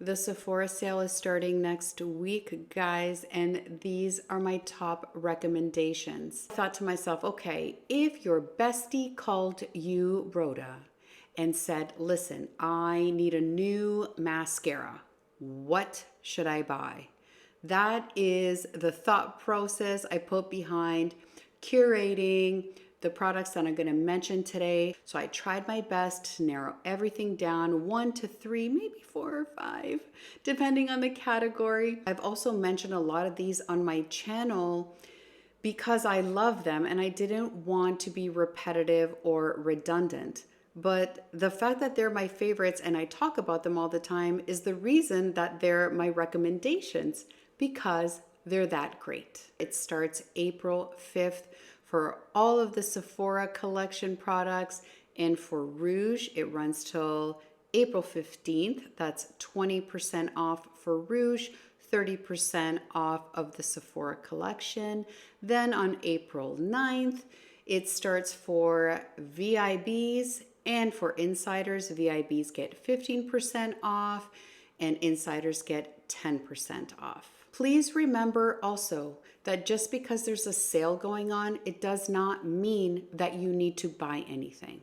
The Sephora sale is starting next week, guys, and these are my top recommendations. I thought to myself, okay, if your bestie called you, Rhoda, and said, listen, I need a new mascara, what should I buy? That is the thought process I put behind curating the products that I'm going to mention today. So I tried my best to narrow everything down 1 to 3, maybe 4 or 5, depending on the category. I've also mentioned a lot of these on my channel because I love them and I didn't want to be repetitive or redundant. But the fact that they're my favorites and I talk about them all the time is the reason that they're my recommendations, because they're that great. It starts April 5th for all of the Sephora collection products, and for Rouge, it runs till April 15th. That's 20% off for Rouge, 30% off of the Sephora collection. Then on April 9th, it starts for VIBs, and for insiders, VIBs get 15% off and insiders get 10% off. Please remember also that just because there's a sale going on, it does not mean that you need to buy anything.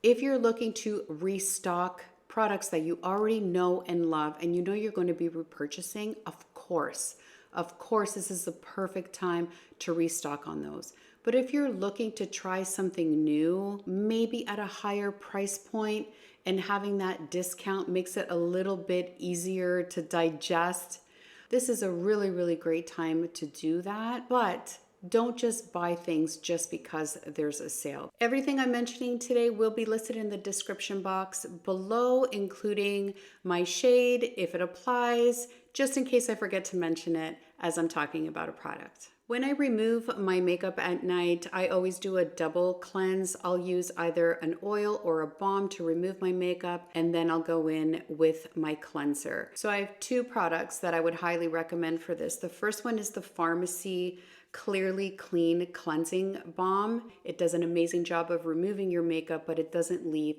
If you're looking to restock products that you already know and love and you know you're going to be repurchasing, of course, this is the perfect time to restock on those. But if you're looking to try something new, maybe at a higher price point, and having that discount makes it a little bit easier to digest, this is a really, really great time to do that. But don't just buy things just because there's a sale. Everything I'm mentioning today will be listed in the description box below, including my shade, if it applies, just in case I forget to mention it as I'm talking about a product. When I remove my makeup at night, I always do a double cleanse. I'll use either an oil or a balm to remove my makeup, and then I'll go in with my cleanser. So I have 2 products that I would highly recommend for this. The first one is the Pharmacy Clearly Clean Cleansing Balm. It does an amazing job of removing your makeup, but it doesn't leave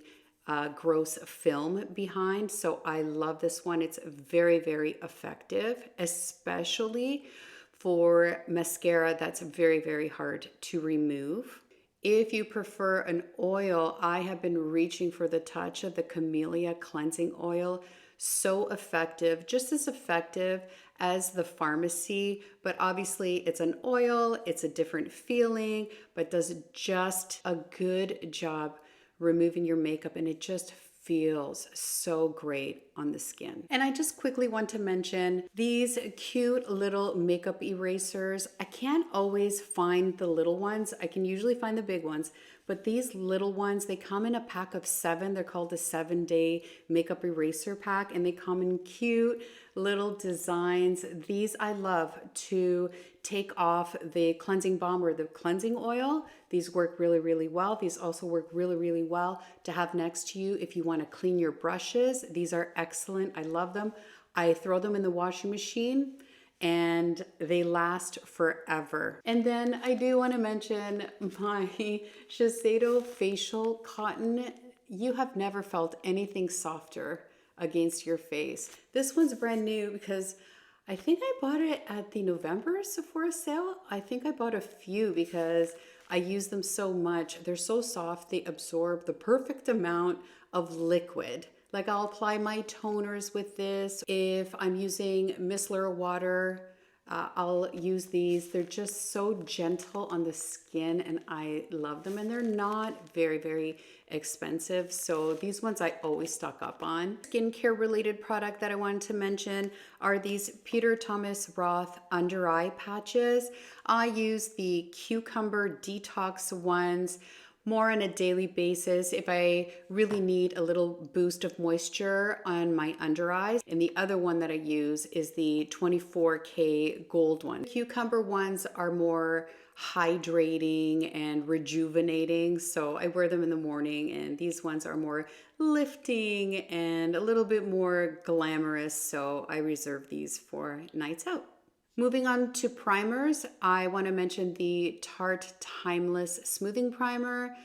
gross film behind. So I love this one. It's very, very effective, especially for mascara that's very, very hard to remove. If you prefer an oil, I have been reaching for the touch of the Camellia Cleansing Oil. So effective, just as effective as the Pharmacy, but obviously it's an oil, it's a different feeling, but does just a good job removing your makeup, and it just feels so great on the skin. And I just quickly want to mention these cute little makeup erasers. I can't always find the little ones. I can usually find the big ones, but these little ones, they come in a pack of 7. They're called the 7-day makeup eraser pack, and they come in cute little designs. These I love to take off the cleansing balm or the cleansing oil. These work really, really well. These also work really, really well to have next to you if you want to clean your brushes. These are excellent. I love them. I throw them in the washing machine and they last forever. And then I do want to mention my Shiseido Facial Cotton. You have never felt anything softer against your face. This one's brand new because I think I bought it at the November Sephora sale. I think I bought a few because I use them so much. They're so soft, they absorb the perfect amount of liquid. Like I'll apply my toners with this. If I'm using micellar water, I'll use these. They're just so gentle on the skin and I love them, and they're not very, very expensive. So these ones I always stock up on. Skincare related product that I wanted to mention are these Peter Thomas Roth under eye patches. I use the Cucumber Detox ones more on a daily basis if I really need a little boost of moisture on my under eyes. And the other one that I use is the 24K Gold one. Cucumber ones are more hydrating and rejuvenating, so I wear them in the morning, and these ones are more lifting and a little bit more glamorous, so I reserve these for nights out. Moving on to primers, I want to mention the Tarte Timeless Smoothing Primer.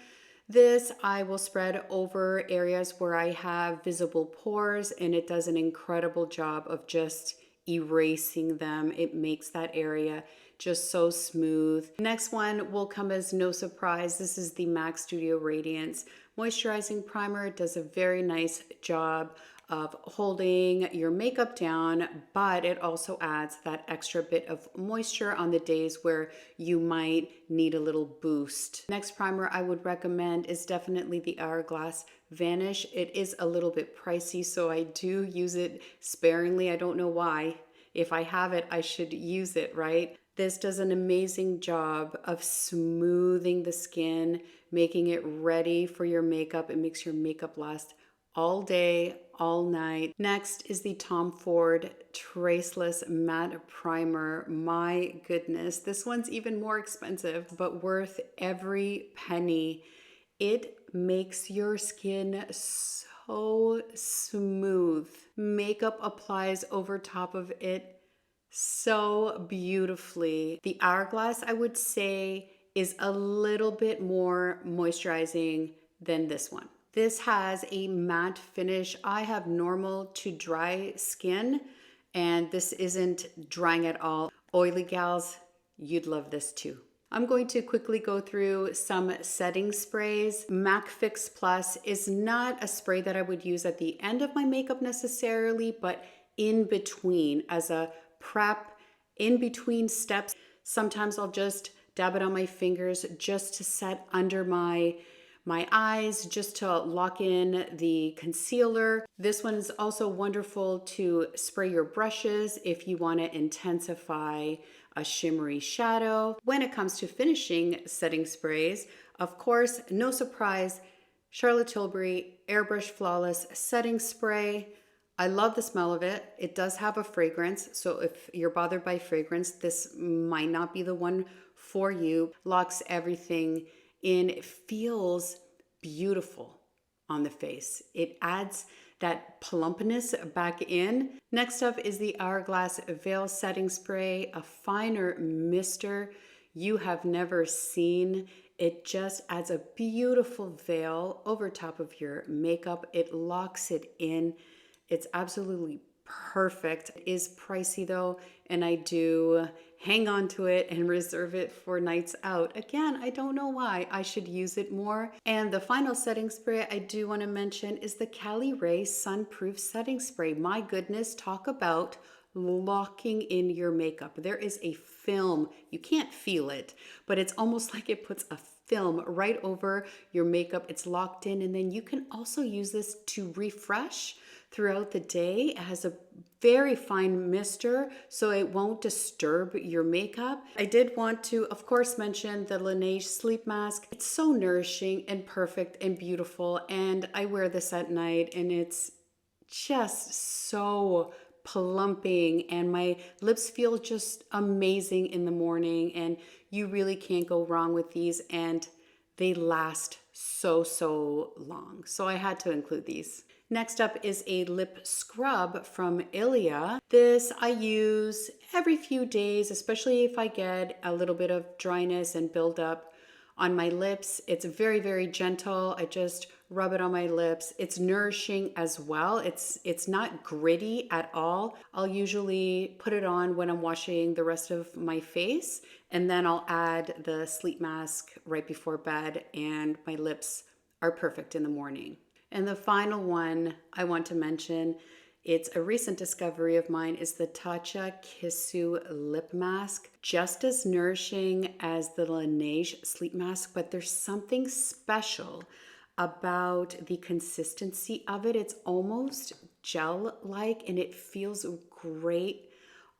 This I will spread over areas where I have visible pores, and it does an incredible job of just erasing them. It makes that area just so smooth. Next one will come as no surprise. This is the MAC Studio Radiance Moisturizing Primer. It does a very nice job of holding your makeup down, but it also adds that extra bit of moisture on the days where you might need a little boost. Next primer I would recommend is definitely the Hourglass Vanish. It is a little bit pricey, so I do use it sparingly. I don't know why. If I have it, I should use it, right? This does an amazing job of smoothing the skin, making it ready for your makeup. It makes your makeup last all day, all night. Next is the Tom Ford Traceless Matte Primer. My goodness, this one's even more expensive, but worth every penny. It makes your skin so smooth. Makeup applies over top of it so beautifully. The Hourglass, I would say, is a little bit more moisturizing than this one. This has a matte finish. I have normal to dry skin, and this isn't drying at all. Oily gals, you'd love this too. I'm going to quickly go through some setting sprays. MAC Fix Plus is not a spray that I would use at the end of my makeup necessarily, but in between as a prep, in between steps. Sometimes I'll just dab it on my fingers just to set under my eyes, just to lock in the concealer. This one is also wonderful to spray your brushes if you want to intensify a shimmery shadow. When it comes to finishing setting sprays, of course, no surprise, Charlotte Tilbury Airbrush Flawless Setting Spray. I love the smell of it. It does have a fragrance, so if you're bothered by fragrance, this might not be the one for you. Locks everything in. It feels beautiful on the face. It adds that plumpness back in. Next up is the Hourglass Veil Setting Spray, a finer mister you have never seen. It just adds a beautiful veil over top of your makeup. It locks it in. It's absolutely perfect. It is pricey though, and I do hang on to it and reserve it for nights out. Again, I don't know why. I should use it more. And the final setting spray I do want to mention is the Cali Ray Sunproof Setting Spray. My goodness, talk about locking in your makeup. There is a film. You can't feel it, but it's almost like it puts a film right over your makeup. It's locked in, and then you can also use this to refresh throughout the day. It has a very fine mister, so it won't disturb your makeup. I did want to, of course, mention the Laneige Sleep Mask. It's so nourishing and perfect and beautiful, and I wear this at night, and it's just so plumping, and my lips feel just amazing in the morning, and you really can't go wrong with these, and they last so long. So I had to include these. Next up is a lip scrub from Ilia. This I use every few days, especially if I get a little bit of dryness and buildup on my lips. It's very gentle. I just rub it on my lips. It's nourishing as well. It's not gritty at all. I'll usually put it on when I'm washing the rest of my face, and then I'll add the sleep mask right before bed, and my lips are perfect in the morning. And the final one I want to mention, it's a recent discovery of mine, is the Tatcha Kissu Lip Mask. Just as nourishing as the Laneige Sleep Mask, but there's something special about the consistency of it. It's almost gel-like, and it feels great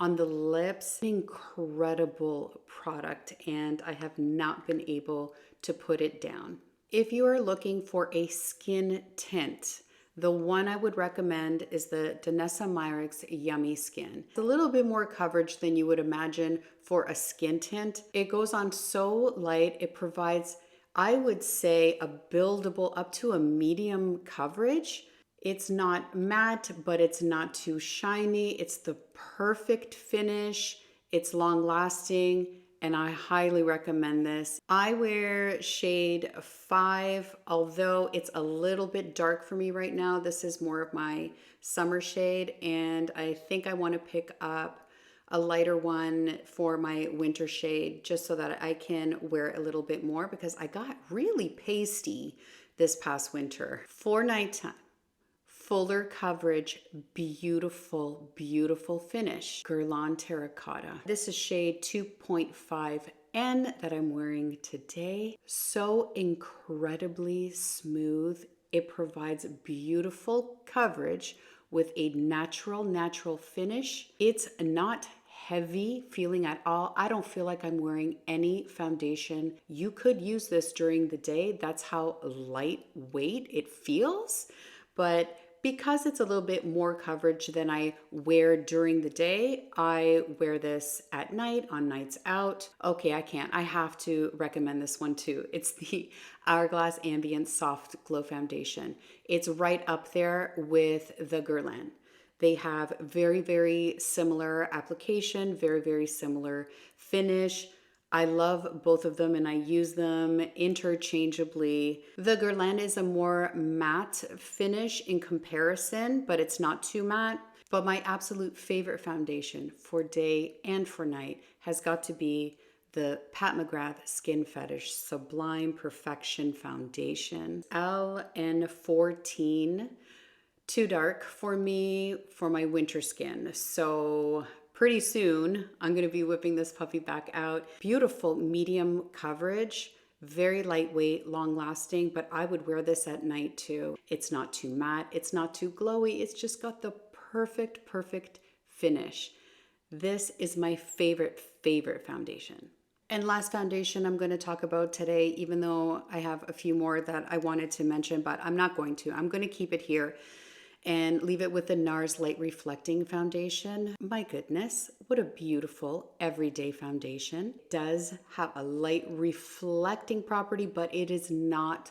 on the lips. Incredible product, and I have not been able to put it down. If you are looking for a skin tint, the one I would recommend is the Danessa Myricks Yummy Skin. It's a little bit more coverage than you would imagine for a skin tint. It goes on so light. It provides, I would say, a buildable up to a medium coverage. It's not matte, but it's not too shiny. It's the perfect finish. It's long lasting, and I highly recommend this. I wear shade 5, although it's a little bit dark for me right now. This is more of my summer shade, and I think I want to pick up a lighter one for my winter shade just so that I can wear a little bit more because I got really pasty this past winter. For nighttime, fuller coverage, beautiful, beautiful finish. Guerlain Terracotta. This is shade 2.5N that I'm wearing today. So incredibly smooth. It provides beautiful coverage with a natural finish. It's not heavy feeling at all. I don't feel like I'm wearing any foundation. You could use this during the day. That's how lightweight it feels. But because it's a little bit more coverage than I wear during the day, I wear this at night, on nights out. Okay, I can't. I have to recommend this one too. It's the Hourglass Ambient Soft Glow Foundation. It's right up there with the Guerlain. They have very, very similar application, very, very similar finish. I love both of them and I use them interchangeably. The Guerlain is a more matte finish in comparison, but it's not too matte. But my absolute favorite foundation for day and for night has got to be the Pat McGrath Skin Fetish Sublime Perfection Foundation. LN14. Too dark for me for my winter skin. So pretty soon I'm going to be whipping this puppy back out. Beautiful medium coverage, very lightweight, long lasting, but I would wear this at night too. It's not too matte, it's not too glowy. It's just got the perfect finish. This is my favorite foundation. And last foundation I'm going to talk about today, even though I have a few more that I wanted to mention, but I'm not going to. I'm going to keep it here and leave it with the NARS Light Reflecting Foundation. My goodness, what a beautiful everyday foundation. It does have a light reflecting property, but it is not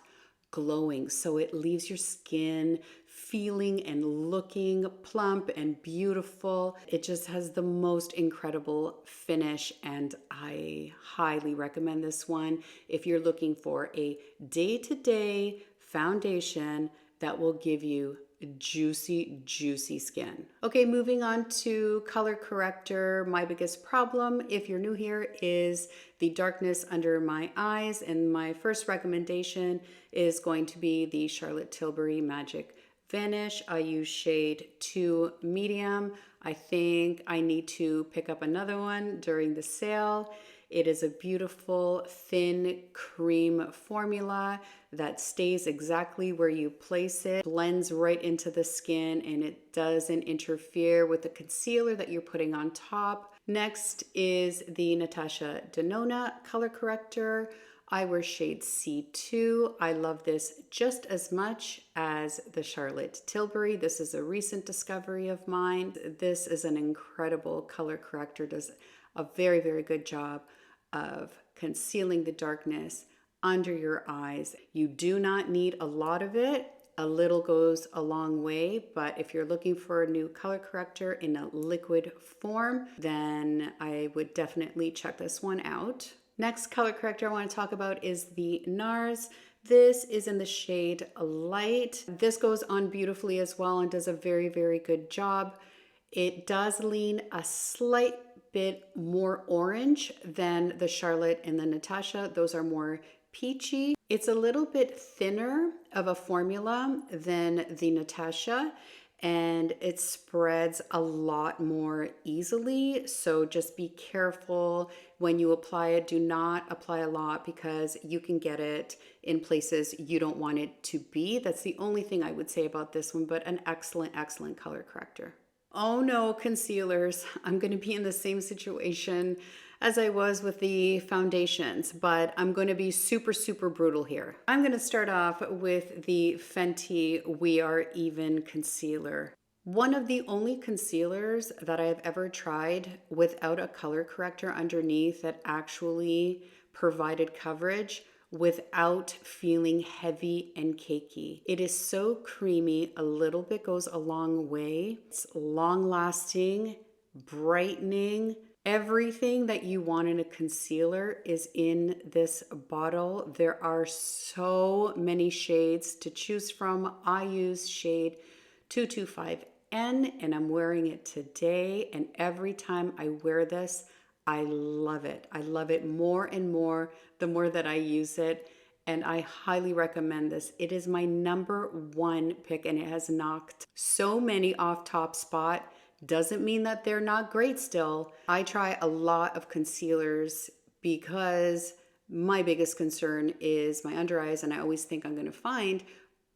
glowing. So it leaves your skin feeling and looking plump and beautiful. It just has the most incredible finish, and I highly recommend this one if you're looking for a day-to-day foundation that will give you juicy skin. Okay, moving on to color corrector. My biggest problem, if you're new here, is the darkness under my eyes, and my first recommendation is going to be the Charlotte Tilbury Magic Vanish. I use shade 2 medium. I think I need to pick up another one during the sale. It is a beautiful thin cream formula that stays exactly where you place it, blends right into the skin, and it doesn't interfere with the concealer that you're putting on top. Next is the Natasha Denona color corrector. I wear shade C2. I love this just as much as the Charlotte Tilbury. This is a recent discovery of mine. This is an incredible color corrector, does a very good job of concealing the darkness under your eyes. You do not need a lot of it. A little goes a long way, but if you're looking for a new color corrector in a liquid form, then I would definitely check this one out. Next color corrector I want to talk about is the NARS. This is in the shade Light. This goes on beautifully as well and does a very good job. It does lean a slight bit more orange than the Charlotte and the Natasha. Those are more peachy. It's a little bit thinner of a formula than the Natasha, and it spreads a lot more easily. So just be careful when you apply it. Do not apply a lot because you can get it in places you don't want it to be. That's the only thing I would say about this one, but an excellent color corrector. Oh no, concealers. I'm going to be in the same situation as I was with the foundations, but I'm going to be super brutal here. I'm going to start off with the Fenty We Are Even concealer. One of the only concealers that I've ever tried without a color corrector underneath that actually provided coverage without feeling heavy and cakey. It is so creamy, a little bit goes a long way. It's long lasting, brightening. Everything that you want in a concealer is in this bottle. There are so many shades to choose from. I use shade 225N and I'm wearing it today. And every time I wear this, I love it. I love it more and more the more that I use it. And I highly recommend this. It is my #1 pick and it has knocked so many off top spot. Doesn't mean that they're not great still. I try a lot of concealers because my biggest concern is my under eyes, and I always think I'm gonna find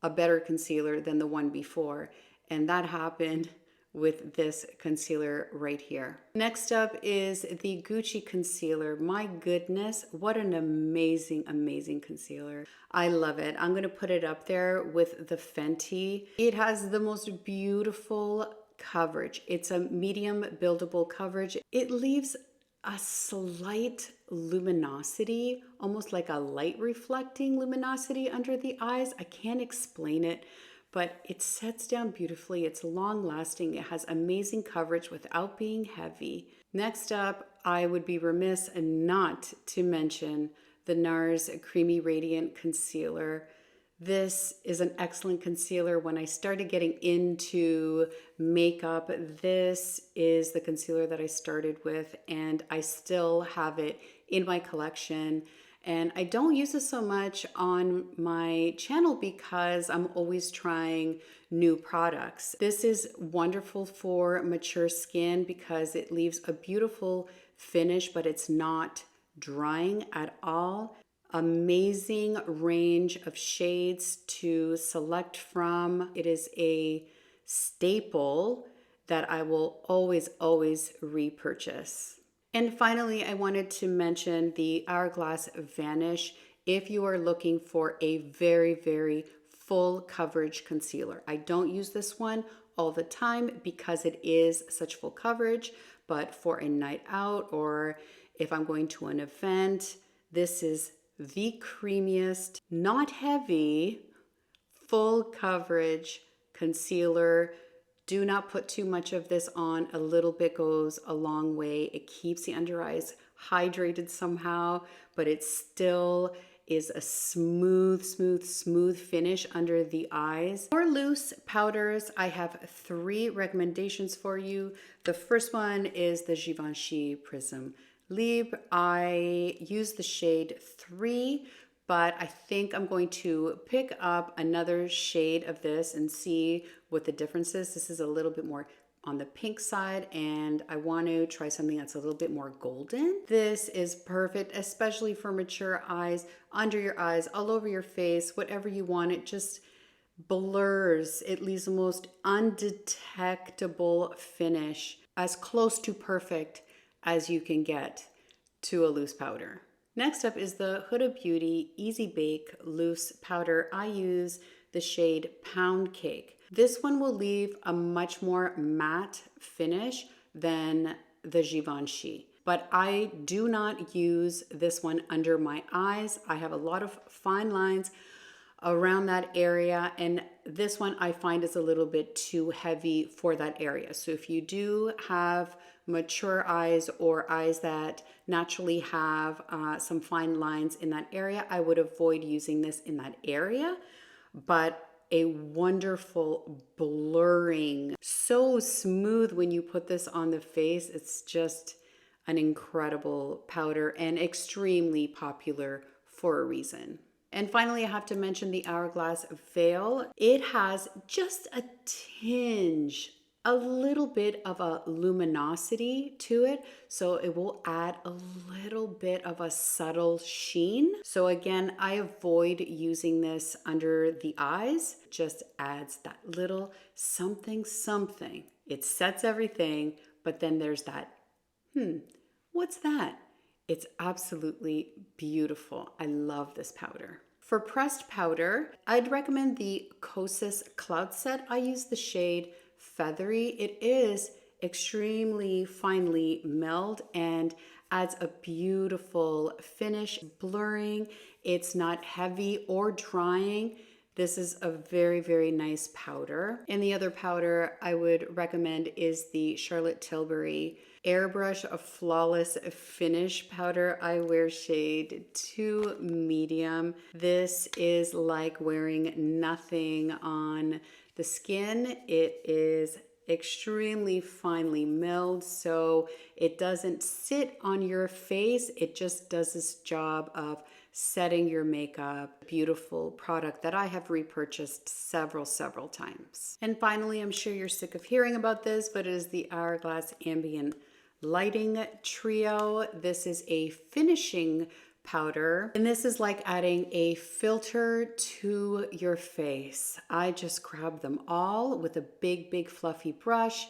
a better concealer than the one before. And that happened with this concealer right here. Next up is the Gucci concealer. My goodness, what an amazing, amazing concealer. I love it. I'm gonna put it up there with the Fenty. It has the most beautiful coverage. It's a medium buildable coverage. It leaves a slight luminosity, almost like a light reflecting luminosity under the eyes. I can't explain it, but it sets down beautifully. It's long lasting. It has amazing coverage without being heavy. Next up, I would be remiss not to mention the NARS Creamy Radiant Concealer. This is an excellent concealer. When I started getting into makeup, this is the concealer that I started with, and I still have it in my collection. And I don't use it so much on my channel because I'm always trying new products. This is wonderful for mature skin because it leaves a beautiful finish, but it's not drying at all. Amazing range of shades to select from. It is a staple that I will always, always repurchase. And finally, I wanted to mention the Hourglass Vanish if you are looking for a very, very full coverage concealer. I don't use this one all the time because it is such full coverage, but for a night out or if I'm going to an event, this is the creamiest, not heavy, full coverage concealer. Do not put too much of this on. A little bit goes a long way. It keeps the under eyes hydrated somehow, but it still is a smooth, smooth, smooth finish under the eyes. For loose powders, I have 3 recommendations for you. The first one is the Givenchy Prism Libre. I use the shade 3, but I think I'm going to pick up another shade of this and see what the difference is. This is a little bit more on the pink side, and I want to try something that's a little bit more golden. This is perfect, especially for mature eyes, under your eyes, all over your face, whatever you want. It just blurs. It leaves the most undetectable finish, as close to perfect as you can get to a loose powder. Next up is the Huda Beauty Easy Bake Loose Powder. I use the shade Pound Cake. This one will leave a much more matte finish than the Givenchy, but I do not use this one under my eyes. I have a lot of fine lines around that area, and this one I find is a little bit too heavy for that area. So if you do have mature eyes or eyes that naturally have some fine lines in that area, I would avoid using this in that area. But a wonderful blurring, so smooth when you put this on the face. It's just an incredible powder and extremely popular for a reason. And finally, I have to mention the Hourglass Veil. It has just a tinge, a little bit of a luminosity to it, so it will add a little bit of a subtle sheen. So again, I avoid using this under the eyes. It just adds that little something something. It sets everything, but then there's that, what's that? It's absolutely beautiful. I love this powder. For pressed powder, I'd recommend the Kosas Cloud Set. I use the shade Feathery. It is extremely finely milled and adds a beautiful finish, blurring. It's not heavy or drying. This is a very, very nice powder. And the other powder I would recommend is the Charlotte Tilbury Airbrush a Flawless Finish powder. I wear shade 2 medium. This is like wearing nothing on the skin. It is extremely finely milled, so it doesn't sit on your face. It just does this job of setting your makeup. Beautiful product that I have repurchased several times. And finally, I'm sure you're sick of hearing about this, but it is the Hourglass Ambient Lighting Trio. This is a finishing powder, and this is like adding a filter to your face. I just grab them all with a big fluffy brush,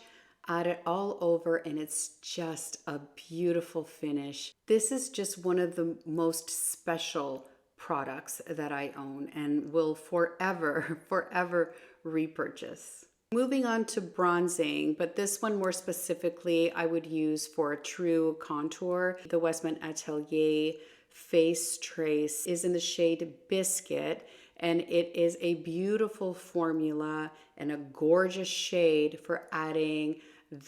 add it all over, and it's just a beautiful finish. This is just one of the most special products that I own and will forever repurchase. Moving on to bronzing, but this one more specifically I would use for a true contour. The Westman Atelier Face Trace is in the shade Biscuit, and it is a beautiful formula and a gorgeous shade for adding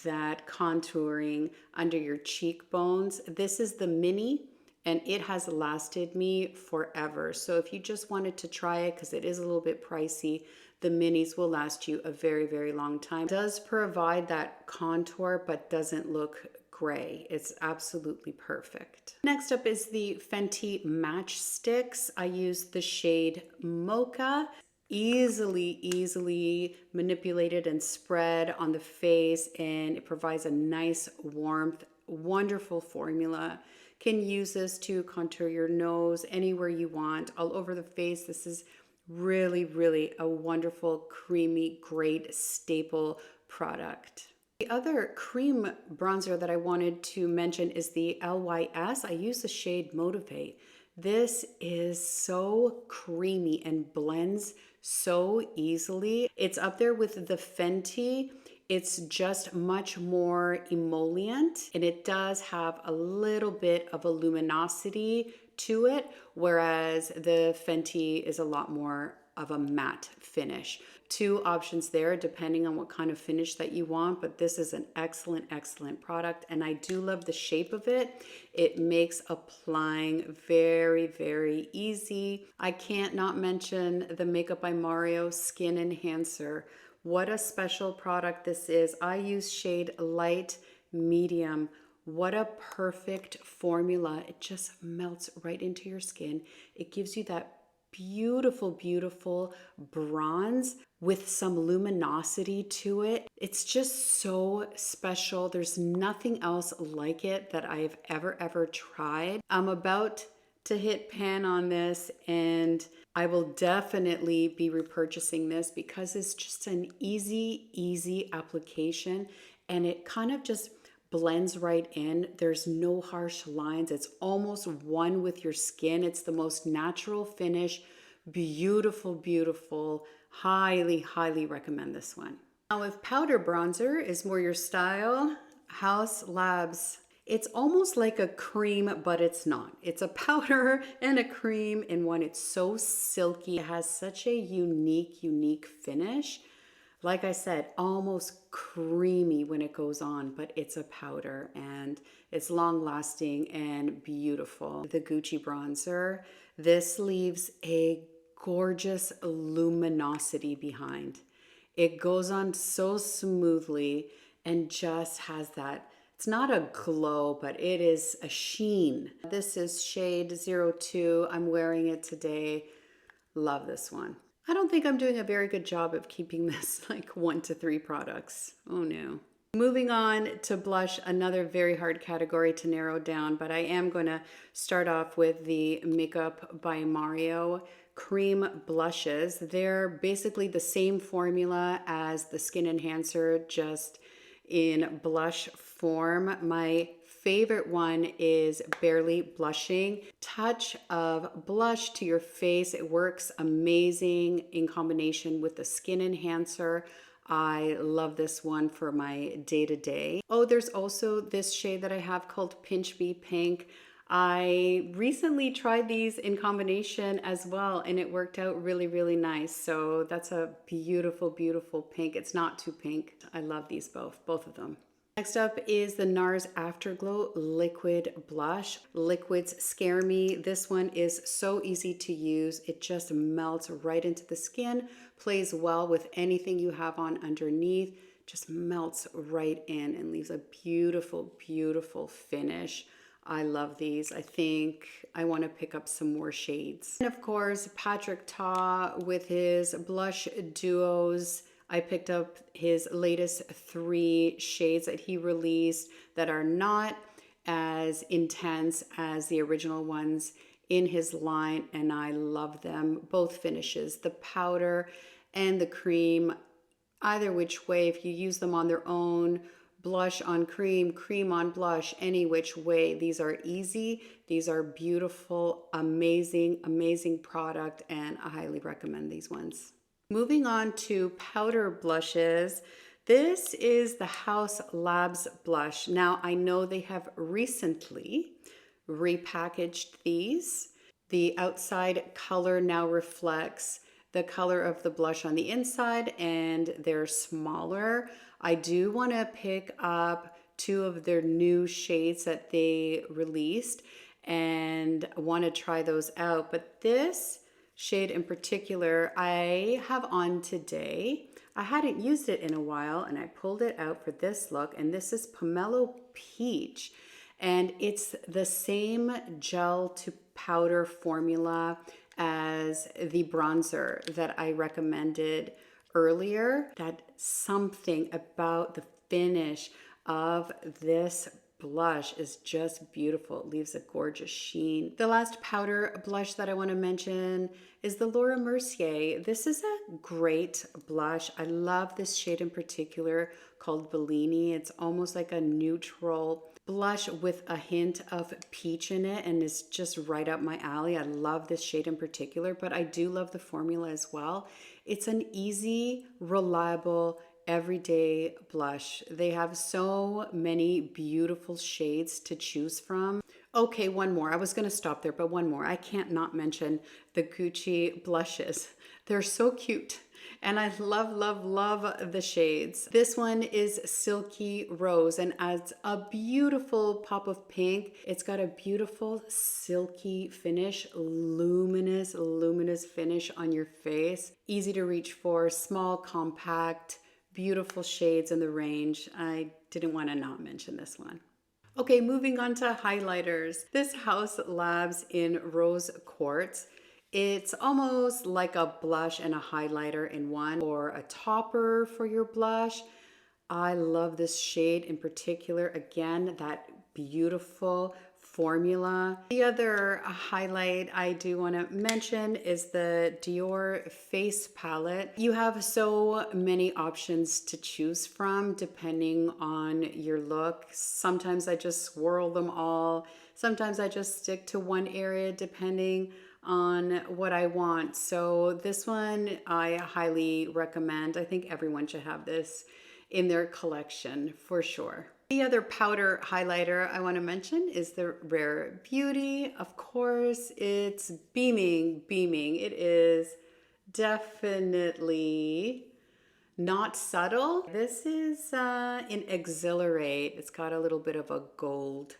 that contouring under your cheekbones. This is the mini, and it has lasted me forever. So if you just wanted to try it, because it is a little bit pricey, the minis will last you a very long time. It does provide that contour, but doesn't look gray. It's absolutely perfect. Next up is the Fenty Match Sticks. I use the shade Mocha. Easily manipulated and spread on the face, and it provides a nice warmth. Wonderful formula. Can use this to contour your nose anywhere you want, all over the face. This is really a wonderful, creamy, great staple product. The other cream bronzer that I wanted to mention is the LYS. I use the shade Motivate. This is so creamy and blends so easily. It's up there with the Fenty. It's just much more emollient, and it does have a little bit of a luminosity to it, whereas the Fenty is a lot more of a matte finish. Two options there depending on what kind of finish that you want, but this is an excellent product, and I do love the shape of it. It makes applying very easy. I can't not mention the Makeup by Mario Skin Enhancer. What a special product this is. I use shade Light Medium. What a perfect formula. It just melts right into your skin. It gives you that beautiful bronze with some luminosity to it. It's just so special. There's nothing else like it that I've ever tried. I'm about to hit pan on this, and I will definitely be repurchasing this because it's just an easy application, and it kind of just blends right in. There's no harsh lines. It's almost one with your skin. It's the most natural finish. Beautiful. Highly recommend this one. Now, if powder bronzer is more your style, Haus Labs. It's almost like a cream, but it's not. It's a powder and a cream in one. It's so silky. It has such a unique finish. Like I said, almost creamy when it goes on, but it's a powder and it's long lasting and beautiful. The Gucci bronzer, this leaves a gorgeous luminosity behind. It goes on so smoothly and just has that, it's not a glow, but it is a sheen. This is shade 02. I'm wearing it today. Love this one. I don't think I'm doing a very good job of keeping this like 1 to 3 products. Oh no. Moving on to blush, another very hard category to narrow down, but I am going to start off with the Makeup by Mario cream blushes. They're basically the same formula as the Skin Enhancer, just in blush form. My favorite one is Barely Blushing. Touch of blush to your face. It works amazing in combination with the Skin Enhancer. I love this one for my day-to-day. Oh, there's also this shade that I have called Pinch Me Pink. I recently tried these in combination as well, and it worked out really, really nice. So that's a beautiful, beautiful pink. It's not too pink. I love these both of them. Next up is the NARS Afterglow Liquid Blush. Liquids scare me. This one is so easy to use. It just melts right into the skin, plays well with anything you have on underneath, just melts right in and leaves a beautiful, beautiful finish. I love these. I think I want to pick up some more shades. And of course, Patrick Ta with his blush duos. I picked up his latest 3 shades that he released that are not as intense as the original ones in his line, and I love them. Both finishes, the powder and the cream, either which way, if you use them on their own, blush on cream, cream on blush, any which way, these are easy. These are beautiful, amazing, amazing product, and I highly recommend these ones. Moving on to powder blushes, this is the House Labs blush. Now, I know they have recently repackaged these. The outside color now reflects the color of the blush on the inside, and they're smaller. I do want to pick up 2 of their new shades that they released and want to try those out. But this shade in particular I have on today. I hadn't used it in a while and I pulled it out for this look, and this is Pomelo Peach, and it's the same gel to powder formula as the bronzer that I recommended earlier. That something about the finish of this blush is just beautiful. It leaves a gorgeous sheen. The last powder blush that I want to mention is the Laura Mercier. This is a great blush. I love this shade in particular called Bellini. It's almost like a neutral blush with a hint of peach in it, and it's just right up my alley. I love this shade in particular, but I do love the formula as well. It's an easy, reliable, everyday blush. They have so many beautiful shades to choose from. Okay, one more. I was going to stop there, but one more. I can't not mention the Gucci blushes. They're so cute. And I love, love, love the shades. This one is Silky Rose and adds a beautiful pop of pink. It's got a beautiful silky finish, luminous, luminous finish on your face. Easy to reach for, small, compact, beautiful shades in the range. I didn't want to not mention this one. Okay, moving on to highlighters. This House Labs in Rose Quartz. It's almost like a blush and a highlighter in one, or a topper for your blush. I love this shade in particular. Again, that beautiful formula. The other highlight I do want to mention is the Dior Face Palette. You have so many options to choose from depending on your look. Sometimes I just swirl them all. Sometimes I just stick to one area depending on what I want. So this one I highly recommend. I think everyone should have this in their collection for sure. The other powder highlighter I want to mention is the Rare Beauty. Of course, it's beaming, beaming. It is definitely not subtle. This is in Exhilarate. It's got a little bit of a gold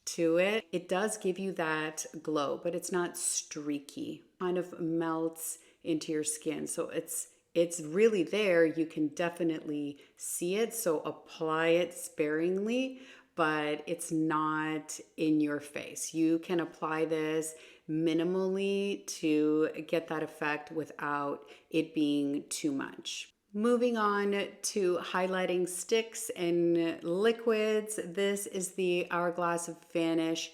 to it. It does give you that glow, but it's not streaky. Kind of melts into your skin. So it's really there. You can definitely see it. So apply it sparingly, but it's not in your face. You can apply this minimally to get that effect without it being too much. Moving on to highlighting sticks and liquids. This is the Hourglass Vanish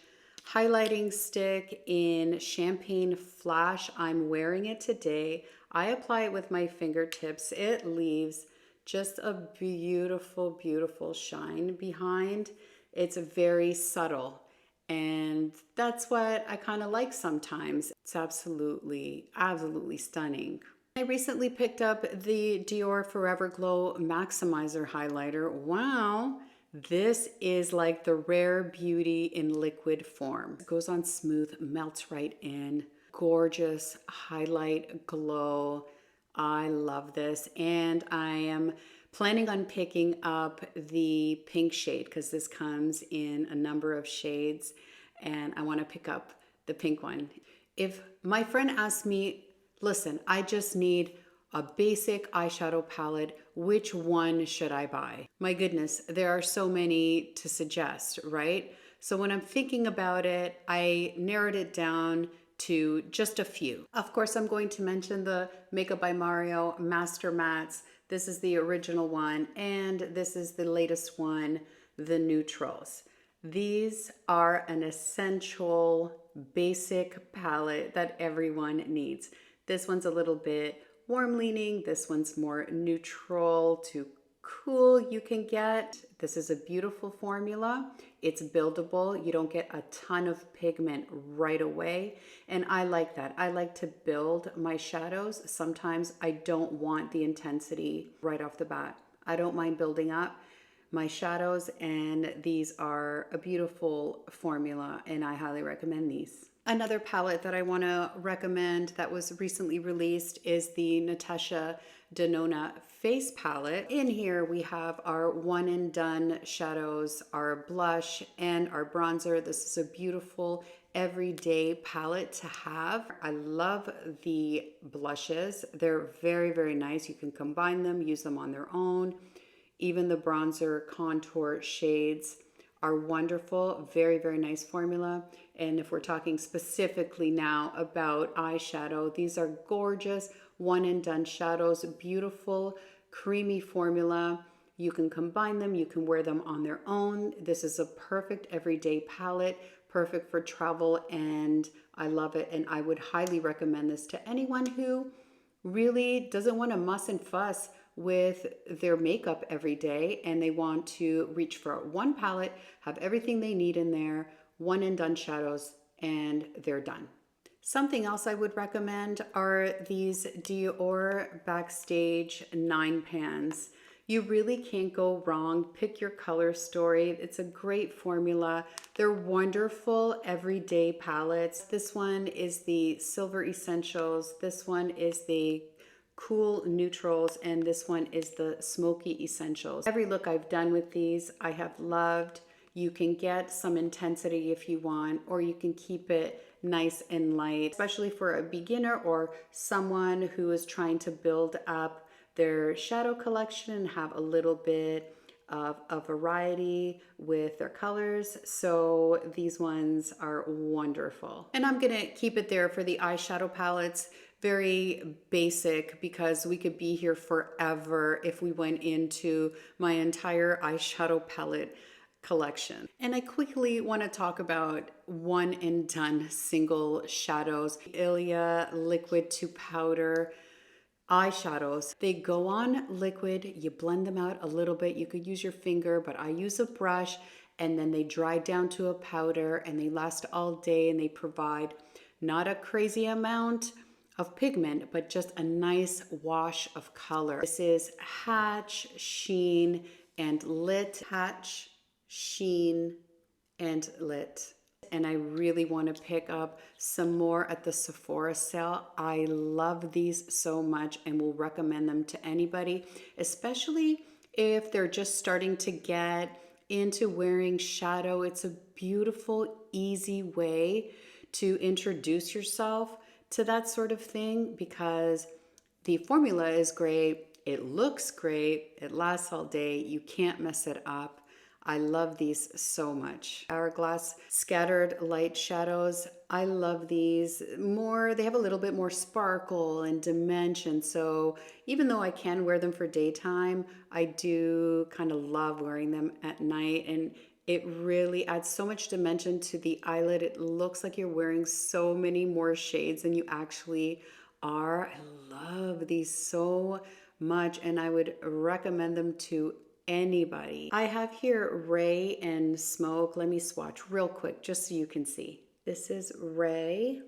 highlighting stick in Champagne Flash. I'm wearing it today. I apply it with my fingertips. It leaves just a beautiful, beautiful shine behind. It's very subtle, and that's what I kind of like sometimes. It's absolutely, absolutely stunning. I recently picked up the Dior Forever Glow Maximizer highlighter. Wow, This is like the rare beauty in liquid form. It goes on smooth, melts right in. Gorgeous highlight glow. I love this, and I am planning on picking up the pink shade because this comes in a number of shades, and I want to pick up the pink one. If my friend asks me, listen, I just need a basic eyeshadow palette, which one should I buy? My goodness, there are so many to suggest, right? So when I'm thinking about it, I narrowed it down to just a few. Of course, I'm going to mention the Makeup by Mario Master Mattes. This is the original one, and this is the latest one, the Neutrals. These are an essential basic palette that everyone needs. This one's a little bit warm leaning. This one's more neutral to cool you can get. This is a beautiful formula. It's buildable. You don't get a ton of pigment right away. And I like that. I like to build my shadows. Sometimes I don't want the intensity right off the bat. I don't mind building up my shadows, and these are a beautiful formula, and I highly recommend these. Another palette that I want to recommend that was recently released is the Natasha Denona Face Palette. In here we have our one and done shadows, our blush, and our bronzer. This is a beautiful everyday palette to have. I love the blushes. They're very, very nice. You can combine them, use them on their own. Even the bronzer contour shades are wonderful. Very, very nice formula. And if we're talking specifically now about eyeshadow, these are gorgeous one and done shadows. Beautiful, creamy formula. You can combine them. You can wear them on their own. This is a perfect everyday palette, perfect for travel, and I love it. And I would highly recommend this to anyone who really doesn't want to muss and fuss with their makeup every day, and they want to reach for one palette, have everything they need in there, one and done shadows, and they're done. Something else I would recommend are these Dior Backstage 9 pans. You really can't go wrong. Pick your color story. It's a great formula. They're wonderful everyday palettes. This one is the Silver Essentials. This one is the Cool Neutrals, and this one is the Smoky Essentials. Every look I've done with these I have loved. You can get some intensity if you want, or you can keep it nice and light, especially for a beginner or someone who is trying to build up their shadow collection and have a little bit of a variety with their colors. So these ones are wonderful. And I'm gonna keep it there for the eyeshadow palettes. Very basic, because we could be here forever if we went into my entire eyeshadow palette collection. And I quickly want to talk about one and done single shadows. Ilia liquid to powder eyeshadows. They go on liquid, you blend them out a little bit. You could use your finger, but I use a brush, and then they dry down to a powder, and they last all day, and they provide not a crazy amount of pigment, but just a nice wash of color. This is Hatch, Sheen, and Lit. Hatch, Sheen, and Lit. And I really want to pick up some more at the Sephora sale. I love these so much and will recommend them to anybody, especially if they're just starting to get into wearing shadow. It's a beautiful, easy way to introduce yourself to that sort of thing, because the formula is great, it looks great, it lasts all day, you can't mess it up. I love these so much. Hourglass Scattered Light Shadows. I love these more. They have a little bit more sparkle and dimension. So even though I can wear them for daytime, I do kind of love wearing them at night. And it really adds so much dimension to the eyelid. It looks like you're wearing so many more shades than you actually are. I love these so much, and I would recommend them to anybody. I have here Ray and Smoke. Let me swatch real quick just so you can see. This is Ray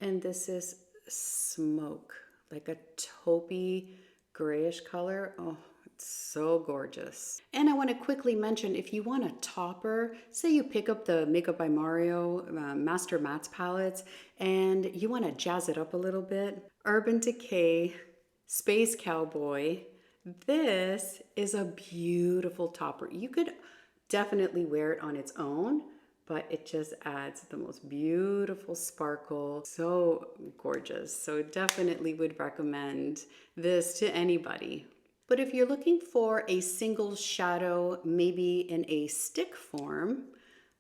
and this is Smoke, like a taupey grayish color. Oh, So gorgeous. And I want to quickly mention, if you want a topper, say you pick up the Makeup by Mario Master Mattes palettes and you want to jazz it up a little bit, Urban Decay Space Cowboy, this is a beautiful topper. You could definitely wear it on its own, but it just adds the most beautiful sparkle. So gorgeous. So definitely would recommend this to anybody. But if you're looking for a single shadow, maybe in a stick form,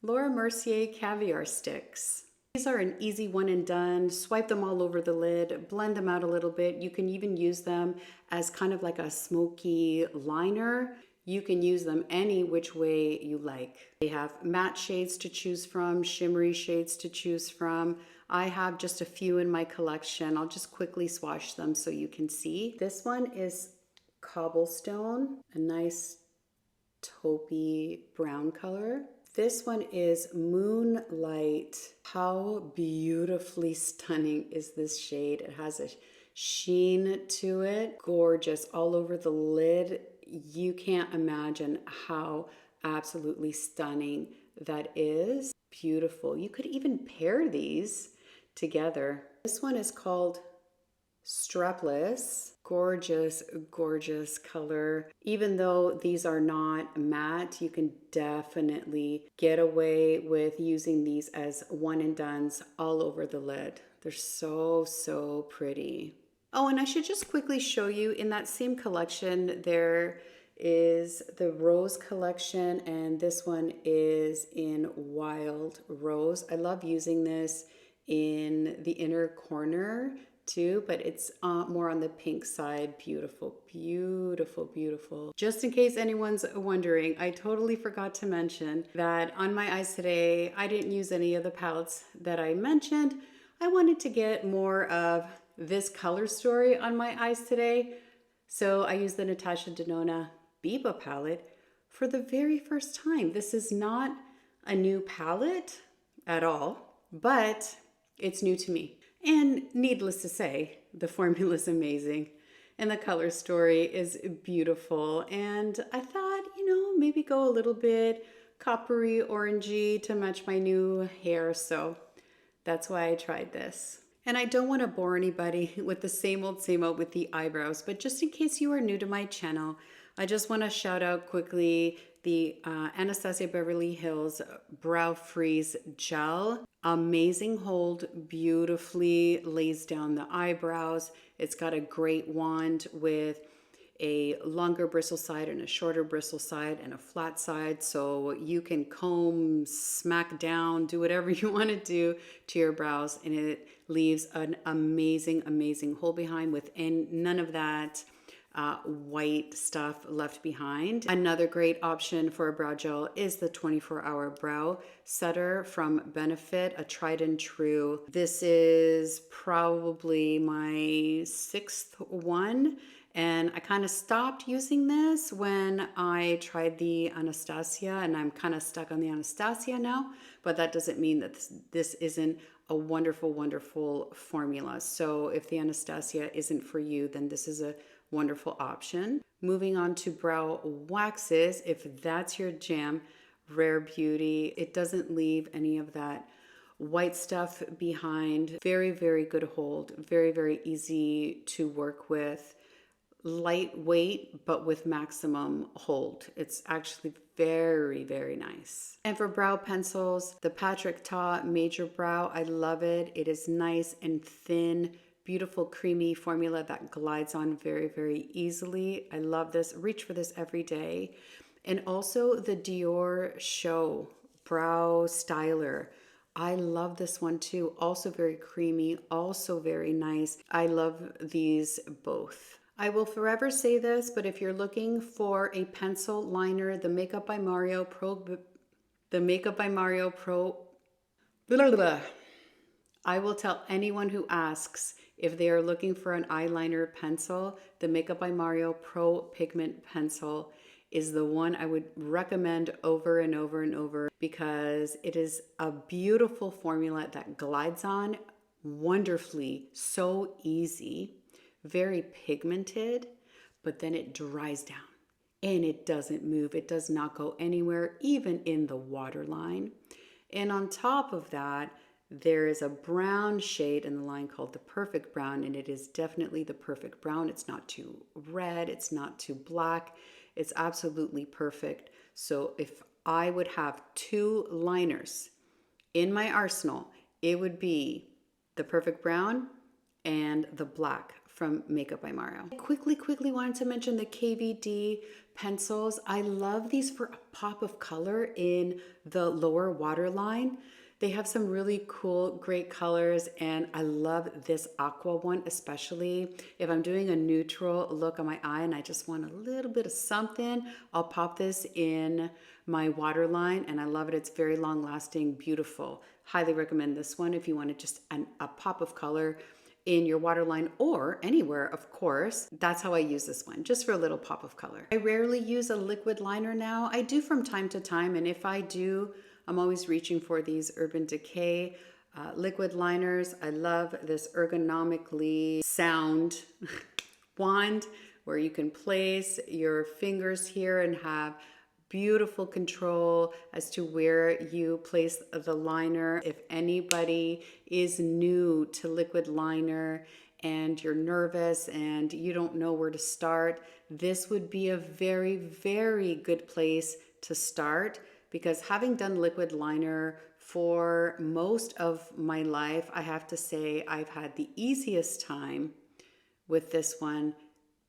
Laura Mercier Caviar Sticks. These are an easy one and done. Swipe them all over the lid, blend them out a little bit. You can even use them as kind of like a smoky liner. You can use them any which way you like. They have matte shades to choose from, shimmery shades to choose from. I have just a few in my collection. I'll just quickly swatch them so you can see. This one is Cobblestone, a nice taupey brown color. This one is Moonlight. How beautifully stunning is this shade? It has a sheen to it. Gorgeous all over the lid. You can't imagine how absolutely stunning that is. Beautiful. You could even pair these together. This one is called Strapless. Gorgeous, gorgeous color. Even though these are not matte, you can definitely get away with using these as one and dones all over the lid. They're so, so pretty. Oh, and I should just quickly show you in that same collection, there is the Rose collection, and this one is in Wild Rose. I love using this in the inner corner too, but it's more on the pink side. Beautiful, beautiful, beautiful. Just in case anyone's wondering, I totally forgot to mention that on my eyes today, I didn't use any of the palettes that I mentioned. I wanted to get more of this color story on my eyes today. So I used the Natasha Denona Biba palette for the very first time. This is not a new palette at all, but it's new to me. And needless to say, the formula is amazing and the color story is beautiful. And I thought, maybe go a little bit coppery orangey to match my new hair. So that's why I tried this. And I don't want to bore anybody with the same old with the eyebrows, but just in case you are new to my channel, I just want to shout out quickly the Anastasia Beverly Hills Brow Freeze Gel. Amazing hold, beautifully lays down the eyebrows. It's got a great wand with a longer bristle side and a shorter bristle side and a flat side, so you can comb, smack down, do whatever you want to do to your brows, and it leaves an amazing, amazing hold behind with none of that white stuff left behind. Another great option for a brow gel is the 24-hour brow setter from Benefit, a tried and true. This is probably my 6th one, and I kind of stopped using this when I tried the Anastasia, and I'm kind of stuck on the Anastasia now, but that doesn't mean that this isn't a wonderful, wonderful formula. So if the Anastasia isn't for you, then this is a wonderful option. Moving on to brow waxes, if that's your jam, Rare Beauty. It doesn't leave any of that white stuff behind. Very, very good hold. Very, very easy to work with. Lightweight, but with maximum hold. It's actually very, very nice. And for brow pencils, the Patrick Ta Major Brow, I love it. It is nice and thin, beautiful creamy formula that glides on very, very easily. I love this. Reach for this every day. And also the Dior Show Brow Styler. I love this one too. Also very creamy, also very nice. I love these both. I will forever say this, but if you're looking for a pencil liner, the Makeup by Mario Pro, I will tell anyone who asks if they are looking for an eyeliner pencil, the Makeup by Mario Pro Pigment Pencil is the one I would recommend over and over and over, because it is a beautiful formula that glides on wonderfully, so easy, very pigmented, but then it dries down. and it doesn't move. It does not go anywhere, even in the waterline. And on top of that, there is a brown shade in the line called the Perfect Brown, and it is definitely the perfect brown. It's not too red, it's not too black. It's absolutely perfect. So if I would have two liners in my arsenal, it would be the Perfect Brown and the black from Makeup by Mario. I quickly wanted to mention the KVD pencils. I love these for a pop of color in the lower waterline. They have some really cool, great colors, and I love this aqua one, especially if I'm doing a neutral look on my eye and I just want a little bit of something. I'll pop this in my waterline, and I love it. It's very long lasting, beautiful. Highly recommend this one if you want to just a pop of color in your waterline or anywhere, of course. That's how I use this one, just for a little pop of color. I rarely use a liquid liner now. I do from time to time, and if I do, I'm always reaching for these Urban Decay liquid liners. I love this ergonomically sound wand where you can place your fingers here and have beautiful control as to where you place the liner. If anybody is new to liquid liner and you're nervous and you don't know where to start, this would be a very good place to start, because having done liquid liner for most of my life, I have to say I've had the easiest time with this one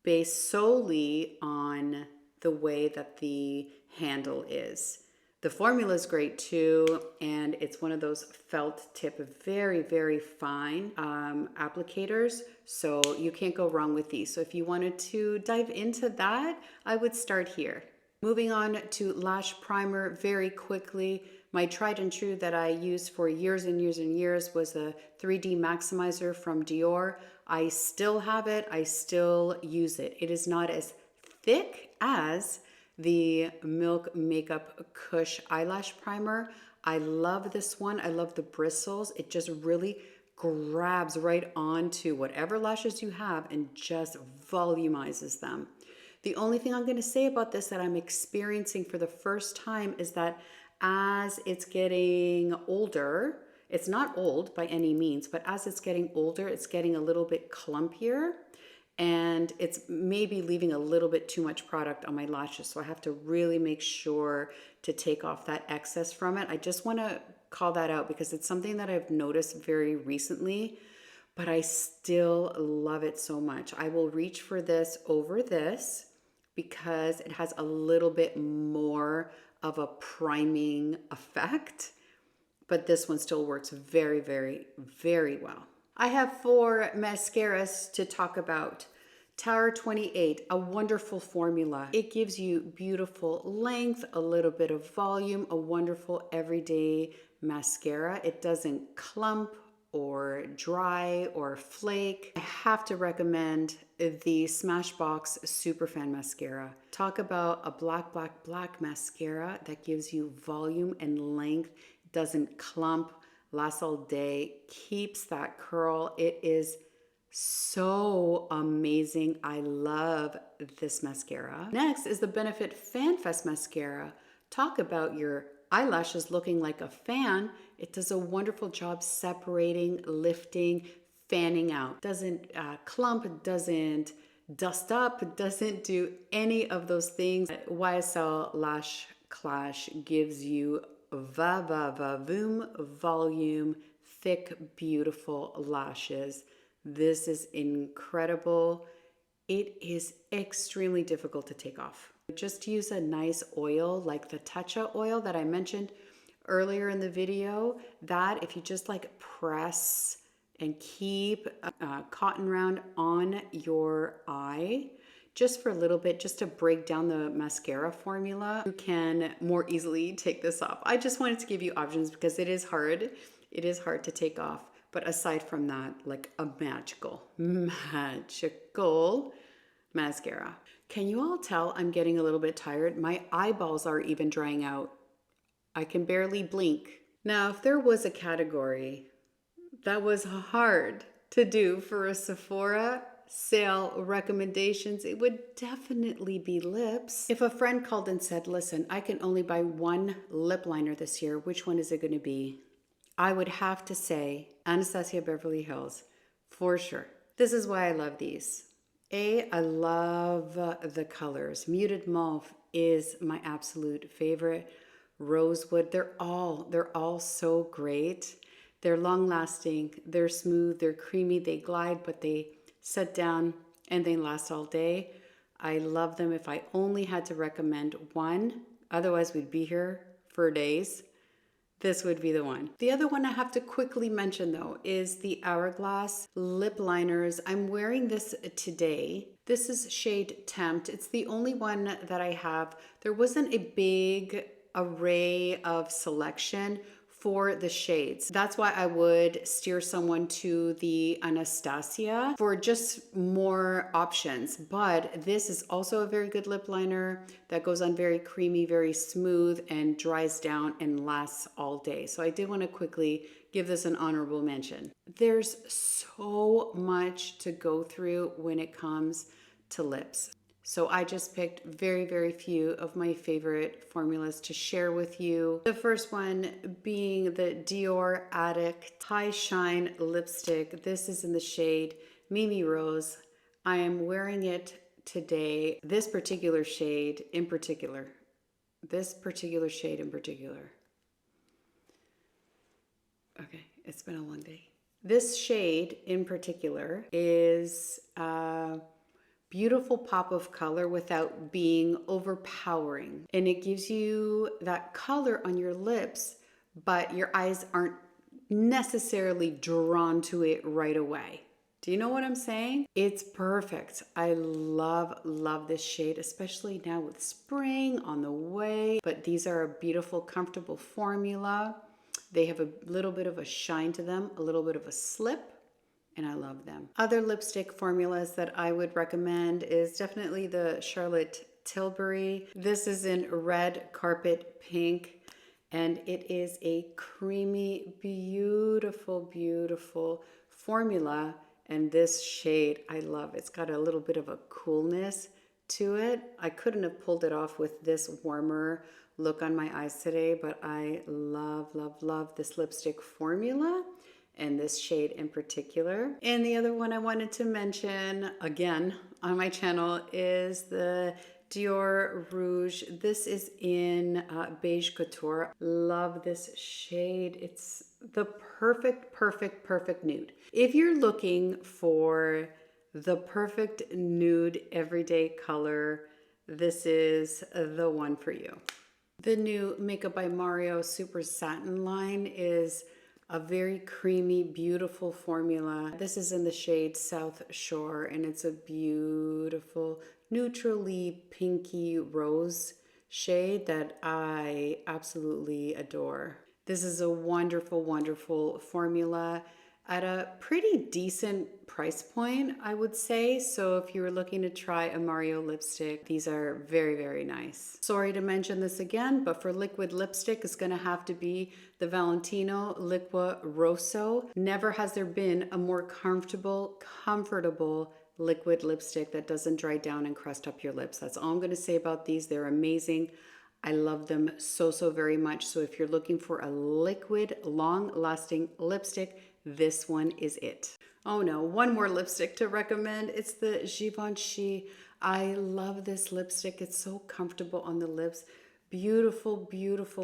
based solely on the way that the handle is. The formula is great too, and it's one of those felt tip, very fine applicators, so you can't go wrong with these. So if you wanted to dive into that, I would start here. Moving on to lash primer very quickly. My tried and true that I used for years and years was the 3D Maximizer from Dior. I still have it, I still use it. It is not as thick as the Milk Makeup Kush eyelash primer. I love this one. I love the bristles. It just really grabs right onto whatever lashes you have and just volumizes them. The only thing I'm going to say about this that I'm experiencing for the first time is that as it's getting older, it's not old by any means, but as it's getting older, it's getting a little bit clumpier, and it's maybe leaving a little bit too much product on my lashes. So I have to really make sure to take off that excess from it. I just want to call that out because it's something that I've noticed very recently, but I still love it so much. I will reach for this over this because it has a little bit more of a priming effect, but this one still works very well. I have 4 mascaras to talk about. Tower 28, a wonderful formula. It gives you beautiful length, a little bit of volume, a wonderful everyday mascara. It doesn't clump or dry or flake. I have to recommend the Smashbox Superfan Mascara. Talk about a black mascara that gives you volume and length, doesn't clump, lasts all day, keeps that curl. It is so amazing. I love this mascara. Next is the Benefit Fan Fest Mascara. Talk about your eyelashes looking like a fan. It does a wonderful job separating, lifting, fanning out. Doesn't clump, doesn't dust up, doesn't do any of those things. YSL Lash Clash gives you voom, volume, thick, beautiful lashes. This is incredible. It is extremely difficult to take off. Just use a nice oil like the Tatcha oil that I mentioned earlier in the video. That if you just like press and keep a cotton round on your eye just for a little bit, just to break down the mascara formula, you can more easily take this off. I just wanted to give you options because it is hard. It is hard to take off. But aside from that, like a magical mascara. Can you all tell I'm getting a little bit tired? My eyeballs are even drying out. I can barely blink. Now, if there was a category that was hard to do for a Sephora, sale recommendations, it would definitely be lips. If a friend called and said, listen, I can only buy one lip liner this year, which one is it going to be? I would have to say Anastasia Beverly Hills for sure. This is why I love these. I love the colors. Muted mauve is my absolute favorite. Rosewood, they're all so great. They're long lasting, they're smooth, they're creamy, they glide, but they set down and they last all day. I love them. If I only had to recommend one, otherwise we'd be here for days, this would be the one. The other one I have to quickly mention though is the Hourglass lip liners. I'm wearing this today. This is shade Tempt. It's the only one that I have. There wasn't a big array of selection for the shades. That's why I would steer someone to the Anastasia for just more options. But this is also a very good lip liner that goes on very creamy, very smooth, and dries down and lasts all day. So I did want to quickly give this an honorable mention. There's so much to go through when it comes to lips. So I just picked very few of my favorite formulas to share with you. The first one being the Dior Addict High Shine Lipstick. This is in the shade Mimi Rose. I am wearing it today. This particular shade in particular. Okay, it's been a long day. This shade in particular is beautiful pop of color without being overpowering. And it gives you that color on your lips, but your eyes aren't necessarily drawn to it right away. Do you know what I'm saying? It's perfect. I love this shade, especially now with spring on the way. But these are a beautiful, comfortable formula. They have a little bit of a shine to them, a little bit of a slip, and I love them. Other lipstick formulas that I would recommend is definitely the Charlotte Tilbury. This is in Red Carpet Pink, and it is a creamy, beautiful formula. And this shade, I love. It's got a little bit of a coolness to it. I couldn't have pulled it off with this warmer look on my eyes today, but I love this lipstick formula and this shade in particular. And the other one I wanted to mention again on my channel is the Dior Rouge. This is in Beige Couture. Love this shade. It's the perfect nude. If you're looking for the perfect nude everyday color, this is the one for you. The new Makeup by Mario Super Satin line is a very creamy, beautiful formula. This is in the shade South Shore, and it's a beautiful, neutrally pinky rose shade that I absolutely adore. This is a wonderful formula at a pretty decent price point, I would say. So if you were looking to try a Mario lipstick, these are very nice. Sorry to mention this again, but for liquid lipstick, it's gonna have to be the Valentino Liqua Rosso. Never has there been a more comfortable liquid lipstick that doesn't dry down and crust up your lips. That's all I'm gonna say about these. They're amazing. I love them so very much. So if you're looking for a liquid, long-lasting lipstick, this one is it. Oh no, one more lipstick to recommend. It's the Givenchy. I love this lipstick. It's so comfortable on the lips. Beautiful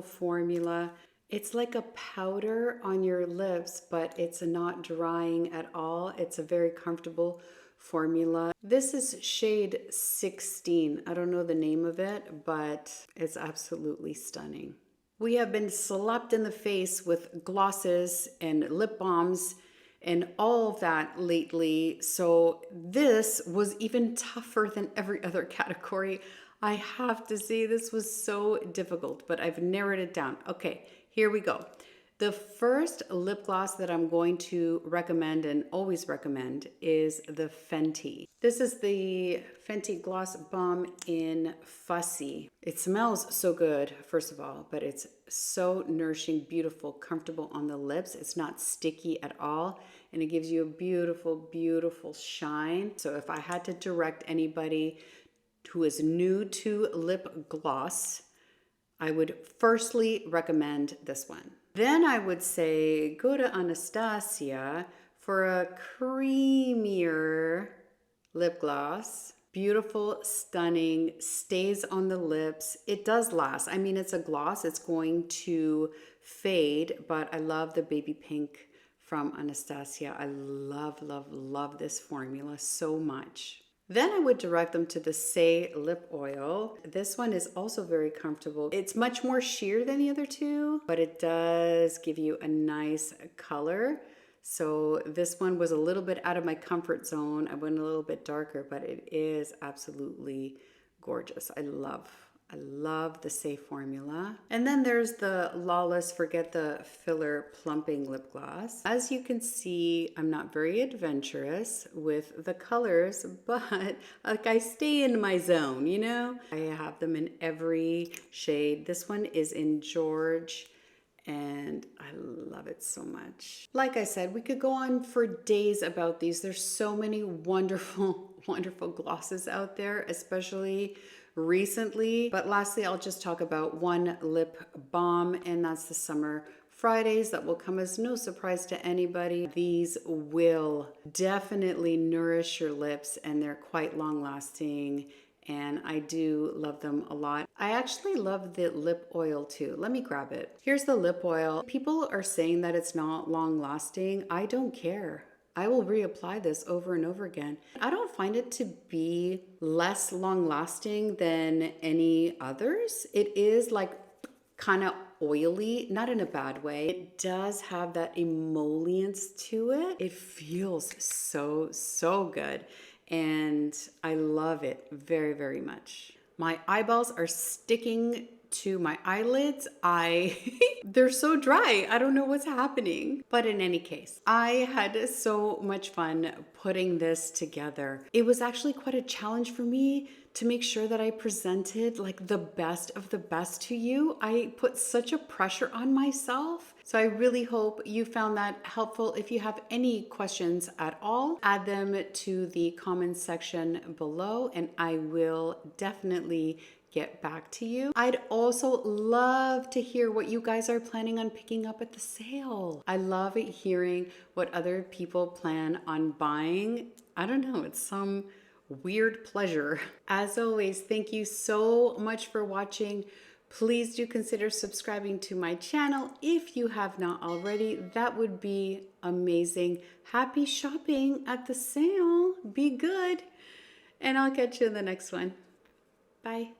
formula. It's like a powder on your lips, but it's not drying at all. It's a very comfortable formula. This is shade 16. I don't know the name of it, but it's absolutely stunning. We have been slapped in the face with glosses and lip balms and all of that lately. So this was even tougher than every other category. I have to say this was so difficult, but I've narrowed it down. Okay, here we go. The first lip gloss that I'm going to recommend and always recommend is the Fenty. This is the Fenty Gloss Bomb in Fussy. It smells so good, first of all, but it's so nourishing, beautiful, comfortable on the lips. It's not sticky at all, and it gives you a beautiful, beautiful shine. So if I had to direct anybody who is new to lip gloss, I would firstly recommend this one. Then I would say go to Anastasia for a creamier lip gloss. Beautiful, stunning, stays on the lips. It does last. I mean, it's a gloss. It's going to fade, but I love the baby pink from Anastasia. I love, love, love this formula so much. Then I would direct them to the Say lip oil. This one is also very comfortable. It's much more sheer than the other two, but it does give you a nice color. So this one was a little bit out of my comfort zone. I went a little bit darker, but it is absolutely gorgeous. I love the Say formula. And then there's the Lawless Forget the Filler Plumping Lip Gloss. As you can see, I'm not very adventurous with the colors, but like I stay in my zone, you know? I have them in every shade. This one is in George, and I love it so much. Like I said, we could go on for days about these. There's so many wonderful, wonderful glosses out there, especially recently. But lastly, I'll just talk about one lip balm, and that's the Summer Fridays. That will come as no surprise to anybody. These will definitely nourish your lips, and they're quite long lasting, and I do love them a lot. I actually love the lip oil too. Let me grab it. Here's the lip oil. People are saying that it's not long lasting. I don't care. I will reapply this over and over again. I don't find it to be less long lasting than any others. It is like kind of oily, not in a bad way. It does have that emollience to it. It feels so, so good. And I love it very, very much. My eyeballs are sticking to my eyelids. They're so dry. I don't know what's happening. But in any case, I had so much fun putting this together. It was actually quite a challenge for me to make sure that I presented like the best of the best to you. I put such a pressure on myself. So I really hope you found that helpful. If you have any questions at all, add them to the comments section below, and I will definitely get back to you. I'd also love to hear what you guys are planning on picking up at the sale. I love hearing what other people plan on buying. I don't know, it's some weird pleasure. As always, thank you so much for watching. Please do consider subscribing to my channel if you have not already. That would be amazing. Happy shopping at the sale. Be good. And I'll catch you in the next one. Bye.